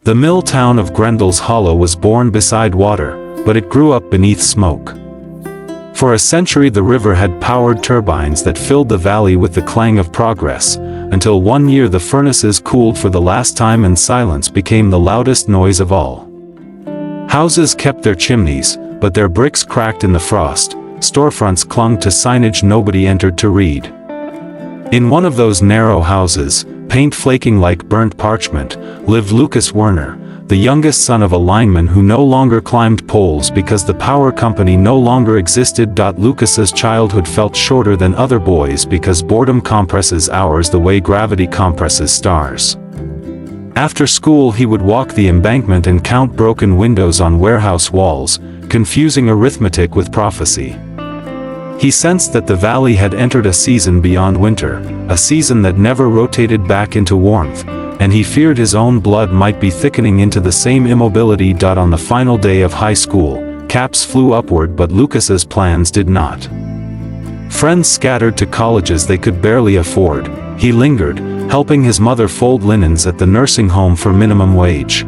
The mill town of Grendel's Hollow was born beside water, but it grew up beneath smoke. For a century the river had powered turbines that filled the valley with the clang of progress, until one year the furnaces cooled for the last time and silence became the loudest noise of all. Houses kept their chimneys, but their bricks cracked in the frost, storefronts clung to signage nobody entered to read. In one of those narrow houses, paint flaking like burnt parchment, lived Lucas Werner, the youngest son of a lineman who no longer climbed poles because the power company no longer existed. Lucas's childhood felt shorter than other boys because boredom compresses hours the way gravity compresses stars. After school he would walk the embankment and count broken windows on warehouse walls, confusing arithmetic with prophecy. He sensed that the valley had entered a season beyond winter, a season that never rotated back into warmth, and he feared his own blood might be thickening into the same immobility. On the final day of high school, caps flew upward but Lucas's plans did not. Friends scattered to colleges they could barely afford. He lingered, helping his mother fold linens at the nursing home for minimum wage.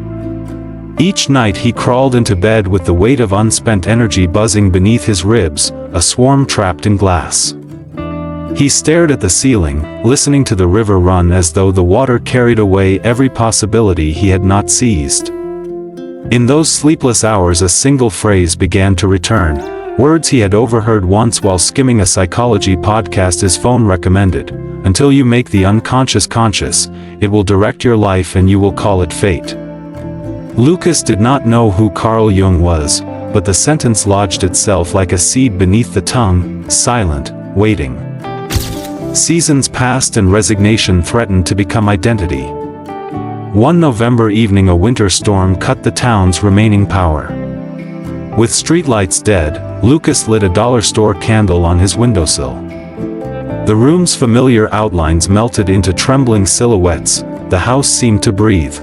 Each night he crawled into bed with the weight of unspent energy buzzing beneath his ribs, a swarm trapped in glass. He stared at the ceiling, listening to the river run as though the water carried away every possibility he had not seized. In those sleepless hours a single phrase began to return, words he had overheard once while skimming a psychology podcast his phone recommended: "Until you make the unconscious conscious, it will direct your life and you will call it fate." Lucas did not know who Carl Jung was, but the sentence lodged itself like a seed beneath the tongue, silent, waiting. Seasons passed and resignation threatened to become identity. One November evening a winter storm cut the town's remaining power. With streetlights dead, Lucas lit a dollar store candle on his windowsill. The room's familiar outlines melted into trembling silhouettes, the house seemed to breathe.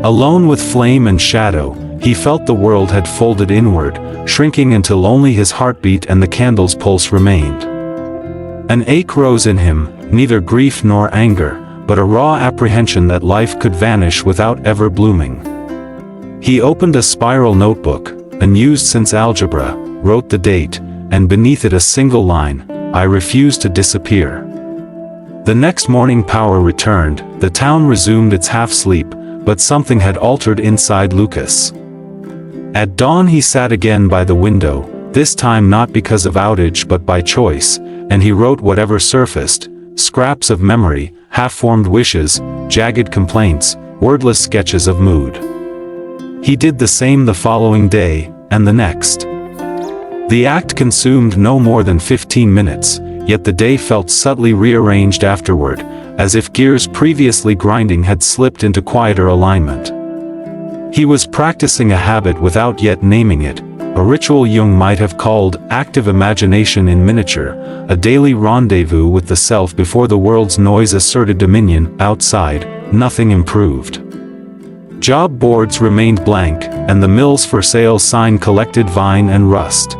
Alone with flame and shadow, he felt the world had folded inward, shrinking until only his heartbeat and the candle's pulse remained. An ache rose in him, neither grief nor anger, but a raw apprehension that life could vanish without ever blooming. He opened a spiral notebook, unused since algebra, wrote the date, and beneath it a single line: "I refuse to disappear." The next morning power returned, the town resumed its half-sleep, but something had altered inside Lucas. At dawn he sat again by the window, this time not because of outage but by choice, and he wrote whatever surfaced: scraps of memory, half-formed wishes, jagged complaints, wordless sketches of mood. He did the same the following day, and the next. The act consumed no more than 15 minutes, yet the day felt subtly rearranged afterward, as if gears previously grinding had slipped into quieter alignment. He was practicing a habit without yet naming it, a ritual Jung might have called active imagination in miniature, a daily rendezvous with the self before the world's noise asserted dominion. Outside, nothing improved. Job boards remained blank, and the mills for sale sign collected vine and rust.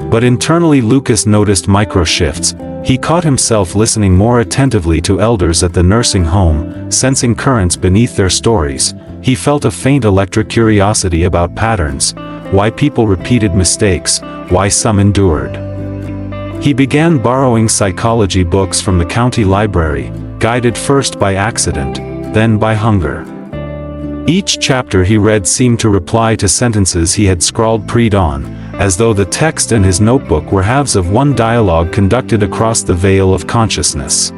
But internally Lucas noticed micro-shifts. He caught himself listening more attentively to elders at the nursing home, sensing currents beneath their stories. He felt a faint electric curiosity about patterns, why people repeated mistakes, why some endured. He began borrowing psychology books from the county library, guided first by accident, then by hunger. Each chapter he read seemed to reply to sentences he had scrawled pre-dawn, as though the text and his notebook were halves of one dialogue conducted across the veil of consciousness.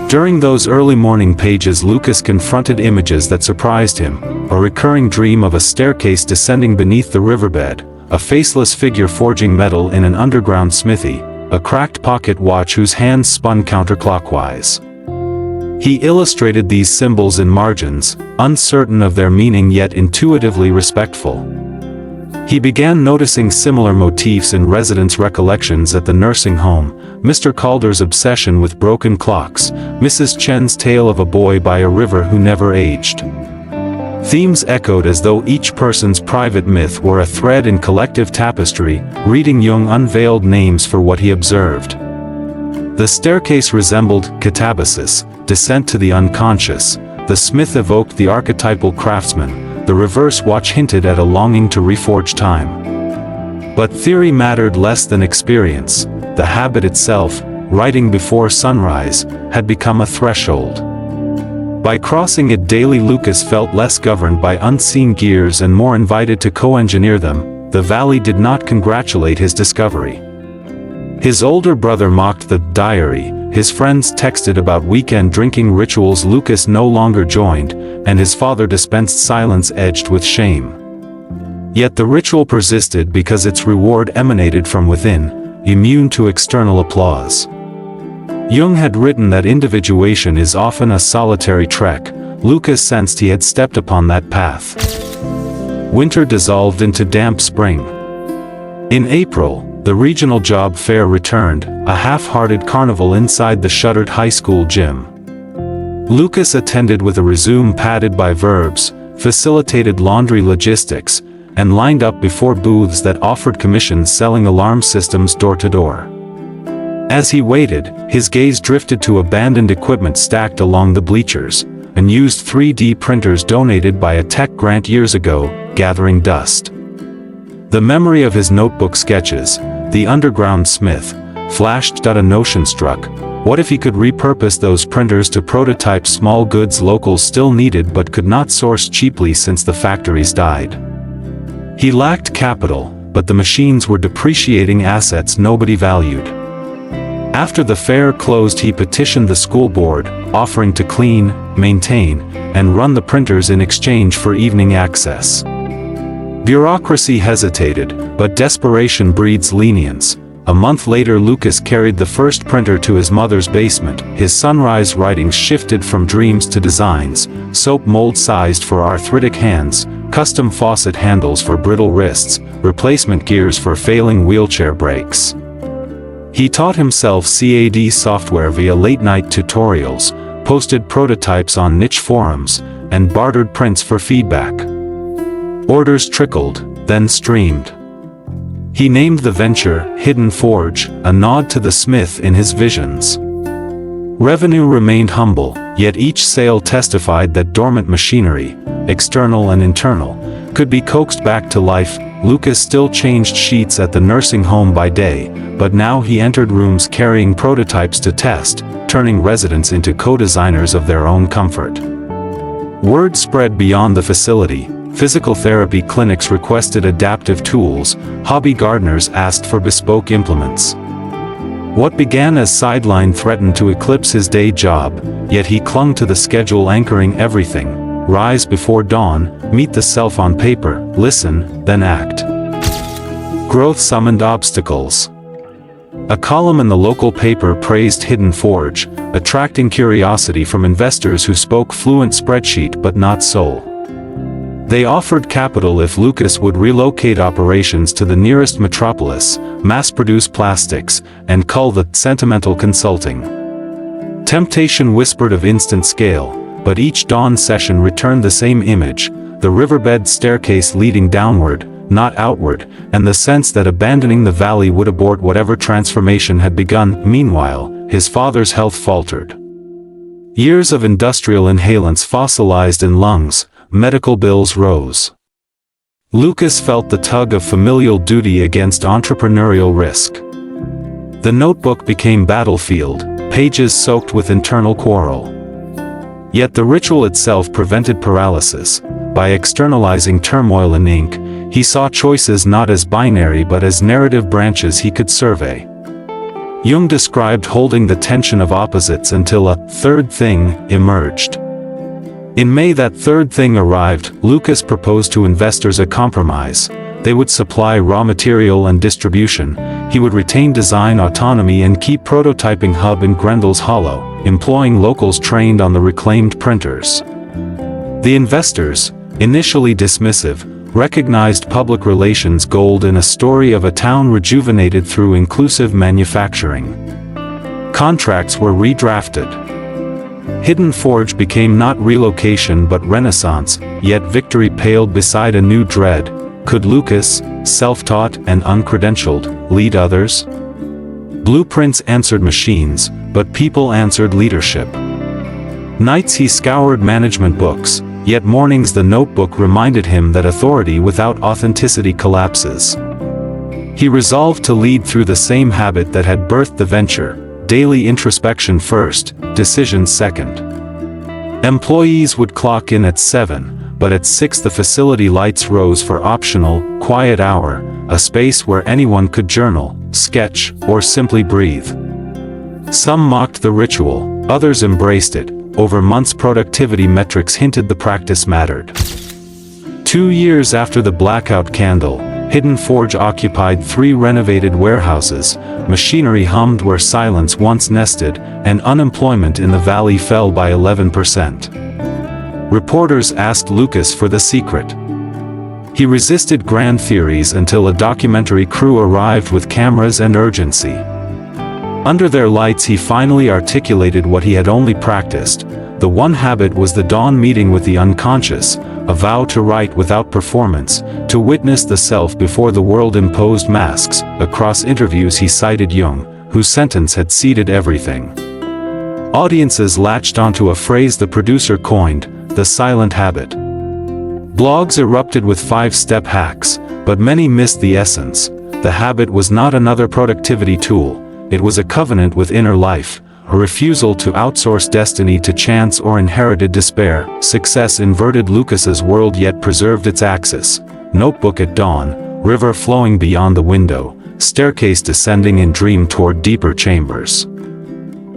During those early morning pages Lucas confronted images that surprised him, a recurring dream of a staircase descending beneath the riverbed, a faceless figure forging metal in an underground smithy, a cracked pocket watch whose hands spun counterclockwise. He illustrated these symbols in margins, uncertain of their meaning yet intuitively respectful. He began noticing similar motifs in residents' recollections at the nursing home: Mr. Calder's obsession with broken clocks, Mrs. Chen's tale of a boy by a river who never aged. Themes echoed as though each person's private myth were a thread in collective tapestry. Reading Jung unveiled names for what he observed. The staircase resembled catabasis, descent to the unconscious, The smith evoked the archetypal craftsman, the reverse watch hinted at a longing to reforge time. But theory mattered less than experience. The habit itself, writing before sunrise, had become a threshold. By crossing it daily, Lucas felt less governed by unseen gears and more invited to co-engineer them. The valley did not congratulate his discovery. His older brother mocked the diary, his friends texted about weekend drinking rituals Lucas no longer joined, and his father dispensed silence edged with shame. Yet the ritual persisted because its reward emanated from within, immune to external applause. Jung had written that individuation is often a solitary trek. Lucas sensed he had stepped upon that path. Winter dissolved into damp spring. In April, the regional job fair returned, a half-hearted carnival inside the shuttered high school gym. Lucas attended with a resume padded by verbs, facilitated laundry logistics, and lined up before booths that offered commissions selling alarm systems door to door. As he waited, his gaze drifted to abandoned equipment stacked along the bleachers, unused 3D printers donated by a tech grant years ago, gathering dust. The memory of his notebook sketches, the underground smith, flashed. A notion struck. What if he could repurpose those printers to prototype small goods locals still needed but could not source cheaply since the factories died? He lacked capital, but the machines were depreciating assets nobody valued. After the fair closed, he petitioned the school board, offering to clean, maintain, and run the printers in exchange for evening access. Bureaucracy hesitated, but desperation breeds lenience. A month later, Lucas carried the first printer to his mother's basement. His sunrise writings shifted from dreams to designs: soap mold sized for arthritic hands, custom faucet handles for brittle wrists, replacement gears for failing wheelchair brakes. He taught himself CAD software via late-night tutorials, posted prototypes on niche forums, and bartered prints for feedback. Orders trickled, then streamed. He named the venture Hidden Forge, a nod to the smith in his visions. Revenue remained humble, yet each sale testified that dormant machinery, external and internal, could be coaxed back to life. Lucas still changed sheets at the nursing home by day, but now he entered rooms carrying prototypes to test, turning residents into co-designers of their own comfort. Word spread beyond the facility. Physical therapy clinics requested adaptive tools, hobby gardeners asked for bespoke implements. What began as sideline threatened to eclipse his day job, yet he clung to the schedule anchoring everything. Rise before dawn, meet the self on paper, listen, then act. Growth summoned obstacles. A column in the local paper praised Hidden Forge, attracting curiosity from investors who spoke fluent spreadsheet but not soul. They offered capital if Lucas would relocate operations to the nearest metropolis, mass-produce plastics, and cull the sentimental consulting. Temptation whispered of instant scale, but each dawn session returned the same image: the riverbed staircase leading downward, not outward, and the sense that abandoning the valley would abort whatever transformation had begun. Meanwhile, his father's health faltered. Years of industrial inhalants fossilized in lungs, medical bills rose. Lucas felt the tug of familial duty against entrepreneurial risk. The notebook became battlefield, pages soaked with internal quarrel. Yet the ritual itself prevented paralysis. By externalizing turmoil in ink, he saw choices not as binary but as narrative branches he could survey. Jung described holding the tension of opposites until a third thing emerged. In May, that third thing arrived. Lucas proposed to investors a compromise. They would supply raw material and distribution, he would retain design autonomy and keep prototyping hub in Grendel's Hollow, employing locals trained on the reclaimed printers. The investors, initially dismissive, recognized public relations gold in a story of a town rejuvenated through inclusive manufacturing. Contracts were redrafted. Hidden Forge became not relocation but renaissance, yet victory paled beside a new dread. Could Lucas, self-taught and uncredentialed, lead others? Blueprints answered machines, but people answered leadership. Nights he scoured management books, yet mornings the notebook reminded him that authority without authenticity collapses. He resolved to lead through the same habit that had birthed the venture: daily introspection first, decisions second. Employees would clock in at 7, but at 6 the facility lights rose for optional, quiet hour, a space where anyone could journal, sketch, or simply breathe. Some mocked the ritual, others embraced it. Over months productivity metrics hinted the practice mattered. 2 years after the blackout candle, Hidden Forge occupied 3 renovated warehouses, machinery hummed where silence once nested, and unemployment in the valley fell by 11%. Reporters asked Lucas for the secret. He resisted grand theories until a documentary crew arrived with cameras and urgency. Under their lights he finally articulated what he had only practiced. The one habit was the dawn meeting with the unconscious, a vow to write without performance, to witness the self before the world imposed masks. Across interviews he cited Jung, whose sentence had seeded everything. Audiences latched onto a phrase the producer coined: the silent habit. Blogs erupted with 5-step hacks, but many missed the essence. The habit was not another productivity tool. It was a covenant with inner life, a refusal to outsource destiny to chance or inherited despair. Success inverted Lucas's world yet preserved its axis. Notebook at dawn, river flowing beyond the window, staircase descending in dream toward deeper chambers.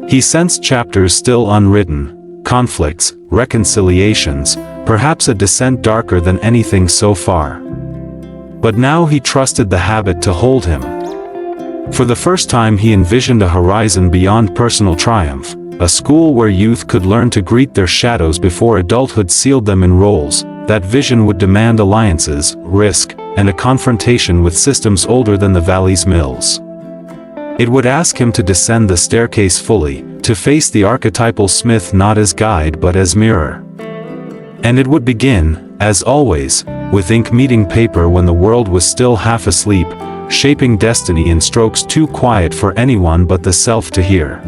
He sensed chapters still unwritten, conflicts, reconciliations, perhaps a descent darker than anything so far. But now he trusted the habit to hold him. For the first time he envisioned a horizon beyond personal triumph, a school where youth could learn to greet their shadows before adulthood sealed them in roles. That vision would demand alliances, risk, and a confrontation with systems older than the valley's mills. It would ask him to descend the staircase fully, to face the archetypal smith not as guide but as mirror. And it would begin, as always, with ink meeting paper when the world was still half asleep, shaping destiny in strokes too quiet for anyone but the self to hear.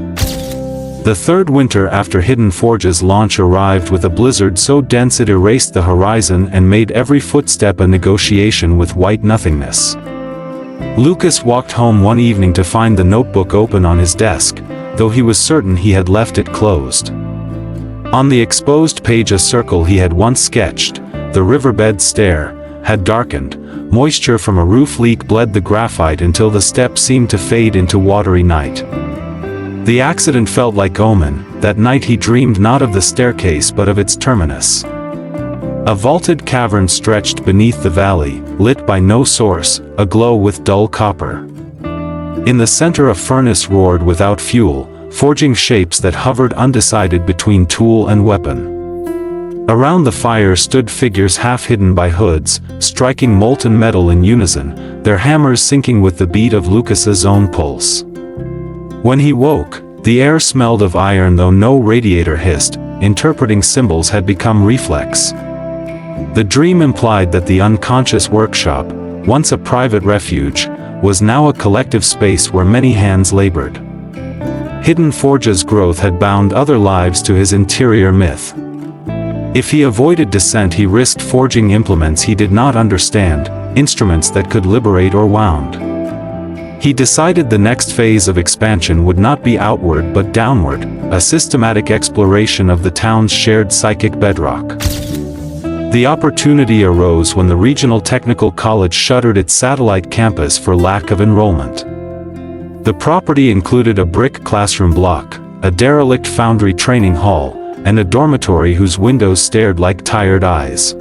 The third winter after Hidden Forge's launch arrived with a blizzard so dense it erased the horizon and made every footstep a negotiation with white nothingness. Lucas walked home one evening to find the notebook open on his desk, though he was certain he had left it closed. On the exposed page a circle he had once sketched, the riverbed stair, had darkened. Moisture from a roof leak bled the graphite until the steps seemed to fade into watery night. The accident felt like omen. That night he dreamed not of the staircase but of its terminus. A vaulted cavern stretched beneath the valley, lit by no source, aglow with dull copper. In the center a furnace roared without fuel, forging shapes that hovered undecided between tool and weapon. Around the fire stood figures half hidden by hoods, striking molten metal in unison, their hammers syncing with the beat of Lucas's own pulse. When he woke, the air smelled of iron though no radiator hissed, interpreting symbols had become reflex. The dream implied that the unconscious workshop, once a private refuge, was now a collective space where many hands labored. Hidden Forge's growth had bound other lives to his interior myth. If he avoided dissent he risked forging implements he did not understand, instruments that could liberate or wound. He decided the next phase of expansion would not be outward but downward, a systematic exploration of the town's shared psychic bedrock. The opportunity arose when the regional technical college shuttered its satellite campus for lack of enrollment. The property included a brick classroom block, a derelict foundry training hall, and a dormitory whose windows stared like tired eyes.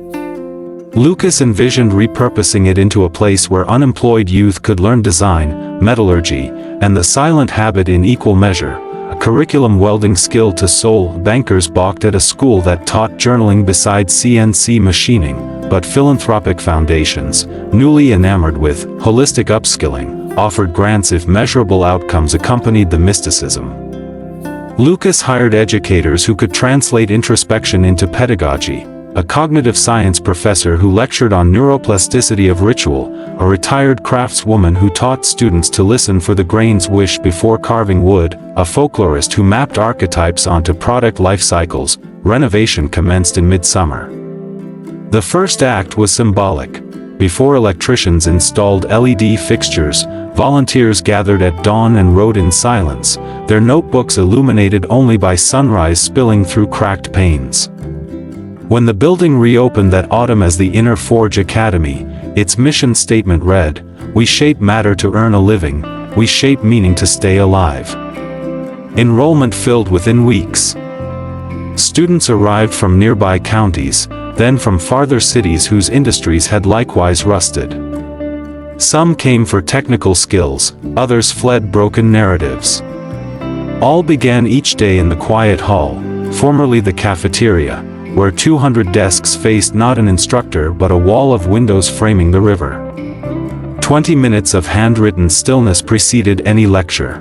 Lucas envisioned repurposing it into a place where unemployed youth could learn design, metallurgy, and the silent habit in equal measure, a curriculum welding skill to soul. Bankers balked at a school that taught journaling beside CNC machining, but philanthropic foundations, newly enamored with holistic upskilling, offered grants if measurable outcomes accompanied the mysticism. Lucas hired educators who could translate introspection into pedagogy, a cognitive science professor who lectured on neuroplasticity of ritual, a retired craftswoman who taught students to listen for the grain's wish before carving wood, a folklorist who mapped archetypes onto product life cycles. Renovation commenced in midsummer. The first act was symbolic. Before electricians installed LED fixtures, volunteers gathered at dawn and wrote in silence, their notebooks illuminated only by sunrise spilling through cracked panes. When the building reopened that autumn as the Inner Forge Academy, its mission statement read, "We shape matter to earn a living, we shape meaning to stay alive." Enrollment filled within weeks. Students arrived from nearby counties, then from farther cities whose industries had likewise rusted. Some came for technical skills, others fled broken narratives. All began each day in the quiet hall, formerly the cafeteria, where 200 desks faced not an instructor but a wall of windows framing the river. 20 minutes of handwritten stillness preceded any lecture.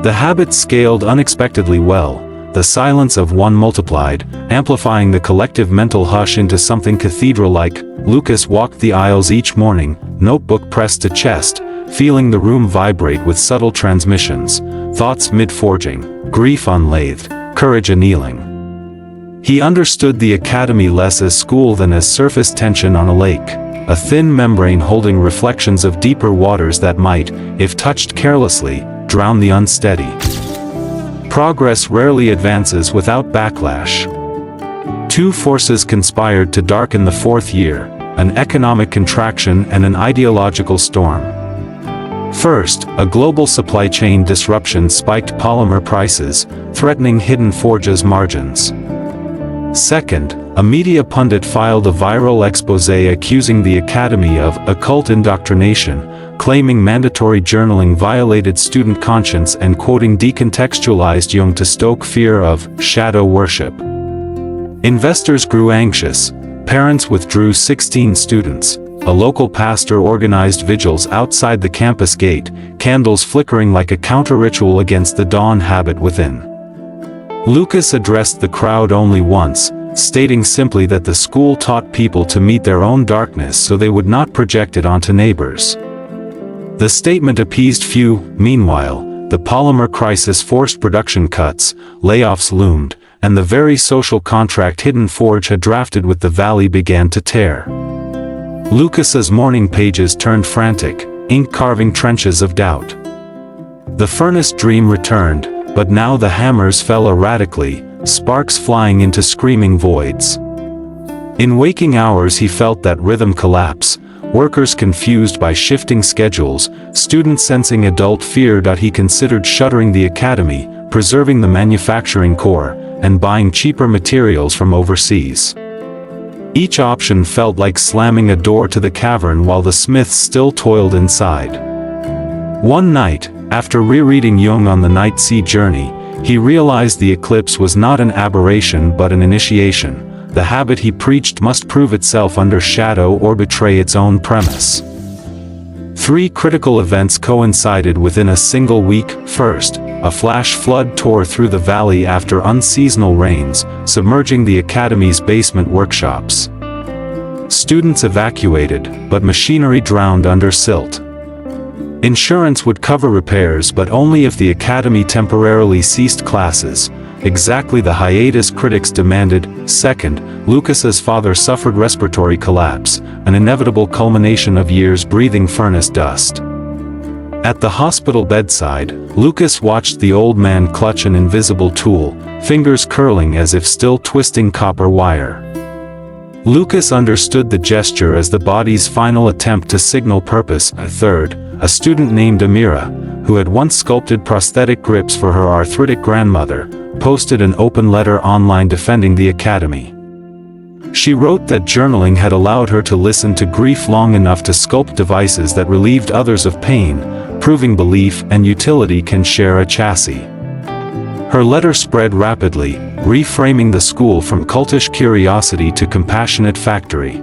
The habit scaled unexpectedly well. The silence of one multiplied, amplifying the collective mental hush into something cathedral-like. Lucas walked the aisles each morning, notebook pressed to chest, feeling the room vibrate with subtle transmissions, thoughts mid-forging, grief unlathed, courage annealing. He understood the academy less as school than as surface tension on a lake, a thin membrane holding reflections of deeper waters that might, if touched carelessly, drown the unsteady. Progress rarely advances without backlash. Two forces conspired to darken the fourth year, an economic contraction and an ideological storm. First, a global supply chain disruption spiked polymer prices, threatening Hidden Forge's margins. Second, a media pundit filed a viral exposé accusing the Academy of occult indoctrination, claiming mandatory journaling violated student conscience and quoting decontextualized Jung to stoke fear of shadow worship. Investors grew anxious. Parents withdrew 16 students. A local pastor organized vigils outside the campus gate, candles flickering like a counter-ritual against the dawn habit within. Lucas addressed the crowd only once, stating simply that the school taught people to meet their own darkness so they would not project it onto neighbors. The statement appeased few. Meanwhile, the polymer crisis forced production cuts, layoffs loomed, and the very social contract Hidden Forge had drafted with the valley began to tear. Lucas's morning pages turned frantic, ink carving trenches of doubt. The furnace dream returned, but now the hammers fell erratically, sparks flying into screaming voids. In waking hours he felt that rhythm collapse, workers confused by shifting schedules, students sensing adult fear. He considered shuttering the academy, preserving the manufacturing core, and buying cheaper materials from overseas. Each option felt like slamming a door to the cavern while the smiths still toiled inside. One night, after rereading Jung on the Night Sea Journey, he realized the eclipse was not an aberration but an initiation. The habit he preached must prove itself under shadow or betray its own premise. 3 critical events coincided within a single week. First, a flash flood tore through the valley after unseasonal rains, submerging the academy's basement workshops. Students evacuated, but machinery drowned under silt. Insurance would cover repairs but only if the academy temporarily ceased classes, exactly the hiatus critics demanded. Second, Lucas's father suffered respiratory collapse, an inevitable culmination of years breathing furnace dust. At the hospital bedside, Lucas watched the old man clutch an invisible tool, fingers curling as if still twisting copper wire. Lucas understood the gesture as the body's final attempt to signal purpose. Third, a student named Amira, who had once sculpted prosthetic grips for her arthritic grandmother, posted an open letter online defending the academy. She wrote that journaling had allowed her to listen to grief long enough to sculpt devices that relieved others of pain, proving belief and utility can share a chassis. Her letter spread rapidly, reframing the school from cultish curiosity to compassionate factory.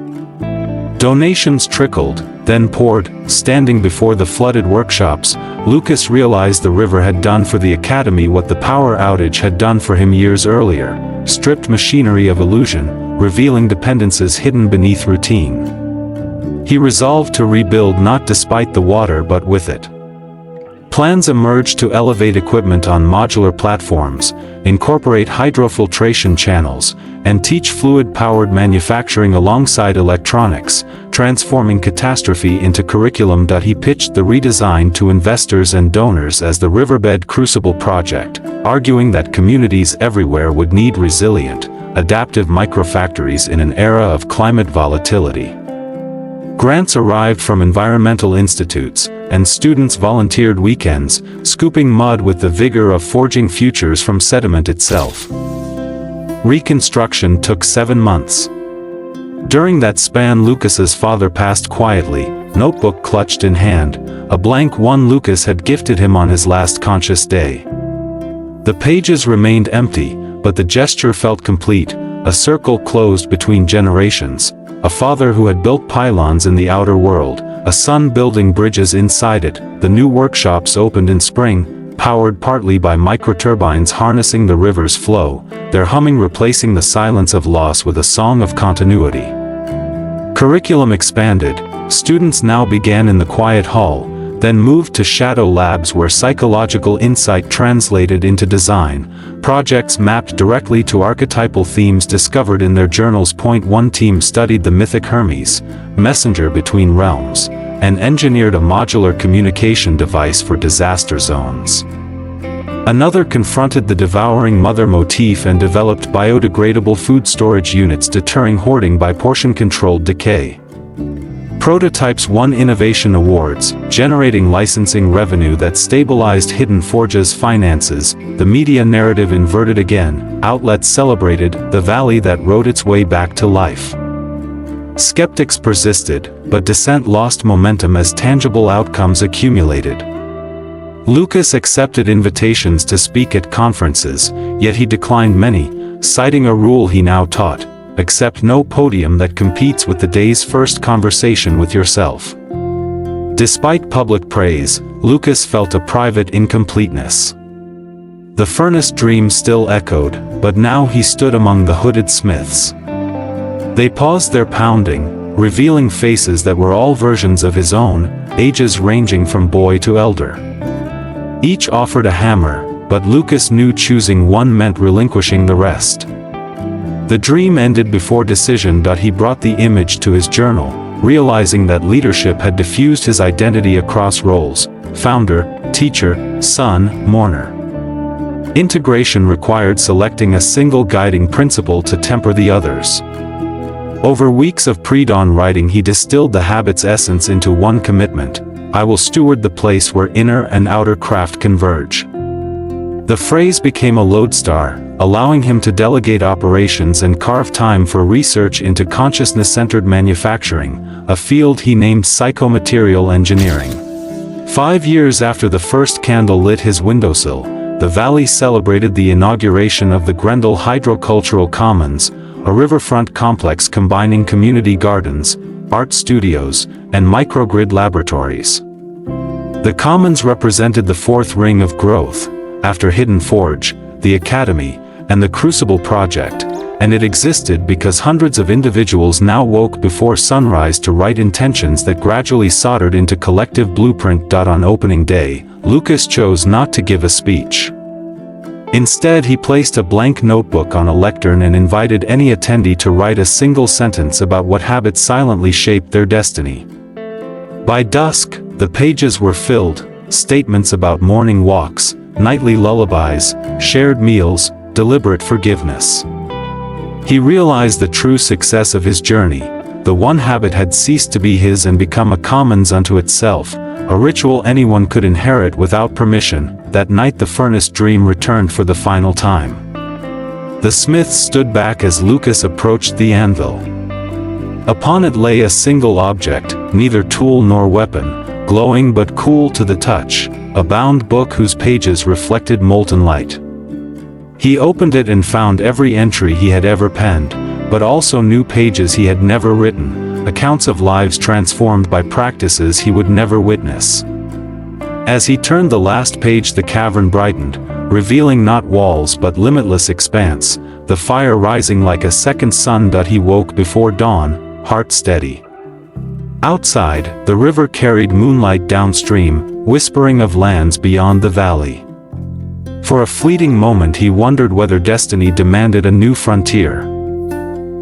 Donations trickled, then poured. Standing before the flooded workshops, Lucas realized the river had done for the academy what the power outage had done for him years earlier, stripped machinery of illusion, revealing dependencies hidden beneath routine. He resolved to rebuild not despite the water but with it. Plans emerged to elevate equipment on modular platforms, incorporate hydrofiltration channels, and teach fluid-powered manufacturing alongside electronics, transforming catastrophe into curriculum. He pitched the redesign to investors and donors as the Riverbed Crucible Project, arguing that communities everywhere would need resilient, adaptive microfactories in an era of climate volatility. Grants arrived from environmental institutes, and students volunteered weekends, scooping mud with the vigor of forging futures from sediment itself. Reconstruction took 7 months. During that span, Lucas's father passed quietly, notebook clutched in hand, a blank one Lucas had gifted him on his last conscious day. The pages remained empty, but the gesture felt complete, a circle closed between generations. A father who had built pylons in the outer world, a son building bridges inside it. The new workshops opened in spring, powered partly by microturbines harnessing the river's flow, their humming replacing the silence of loss with a song of continuity. Curriculum expanded, students now began in the quiet hall, then moved to shadow labs where psychological insight translated into design, projects mapped directly to archetypal themes discovered in their journals. One team studied the mythic Hermes, messenger between realms, and engineered a modular communication device for disaster zones. Another confronted the devouring mother motif and developed biodegradable food storage units deterring hoarding by portion-controlled decay. Prototypes won innovation awards, generating licensing revenue that stabilized Hidden Forge's finances. The media narrative inverted again, outlets celebrated the valley that rode its way back to life. Skeptics persisted, but dissent lost momentum as tangible outcomes accumulated. Lucas accepted invitations to speak at conferences, yet he declined many, citing a rule he now taught: accept no podium that competes with the day's first conversation with yourself. Despite public praise, Lucas felt a private incompleteness. The furnace dream still echoed, but now he stood among the hooded smiths. They paused their pounding, revealing faces that were all versions of his own, ages ranging from boy to elder. Each offered a hammer, but Lucas knew choosing one meant relinquishing the rest. The dream ended before decision. He brought the image to his journal, realizing that leadership had diffused his identity across roles: founder, teacher, son, mourner. Integration required selecting a single guiding principle to temper the others. Over weeks of pre-dawn writing, he distilled the habit's essence into one commitment: I will steward the place where inner and outer craft converge. The phrase became a lodestar, allowing him to delegate operations and carve time for research into consciousness-centered manufacturing, a field he named psychomaterial engineering. 5 years after the first candle lit his windowsill, the valley celebrated the inauguration of the Grendel Hydrocultural Commons, a riverfront complex combining community gardens, art studios, and microgrid laboratories. The commons represented the fourth ring of growth, after Hidden Forge, the Academy, and the Crucible Project, and it existed because hundreds of individuals now woke before sunrise to write intentions that gradually soldered into collective blueprint. On opening day, Lucas chose not to give a speech. Instead, he placed a blank notebook on a lectern and invited any attendee to write a single sentence about what habits silently shaped their destiny. By dusk, the pages were filled: statements about morning walks, nightly lullabies, shared meals, deliberate forgiveness. He realized the true success of his journey: the one habit had ceased to be his and become a commons unto itself, a ritual anyone could inherit without permission. That night the furnace dream returned for the final time. The smith stood back as Lucas approached the anvil. Upon it lay a single object, neither tool nor weapon, glowing but cool to the touch, a bound book whose pages reflected molten light. He opened it and found every entry he had ever penned, but also new pages he had never written, accounts of lives transformed by practices he would never witness. As he turned the last page, the cavern brightened, revealing not walls but limitless expanse, the fire rising like a second sun. He woke before dawn, heart steady. Outside, the river carried moonlight downstream, whispering of lands beyond the valley. For a fleeting moment he wondered whether destiny demanded a new frontier.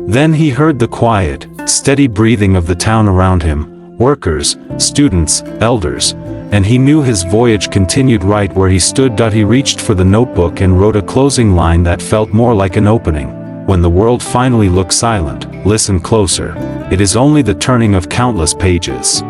Then he heard the quiet, steady breathing of the town around him, workers, students, elders, and he knew his voyage continued right where he stood. He reached for the notebook and wrote a closing line that felt more like an opening. When the world finally looks silent, listen closer. It is only the turning of countless pages.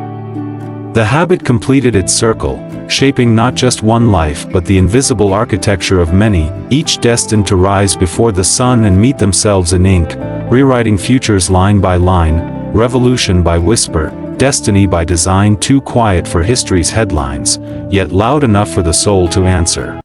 The habit completed its circle, shaping not just one life but the invisible architecture of many, each destined to rise before the sun and meet themselves in ink, rewriting futures line by line, revolution by whisper, destiny by design, too quiet for history's headlines, yet loud enough for the soul to answer.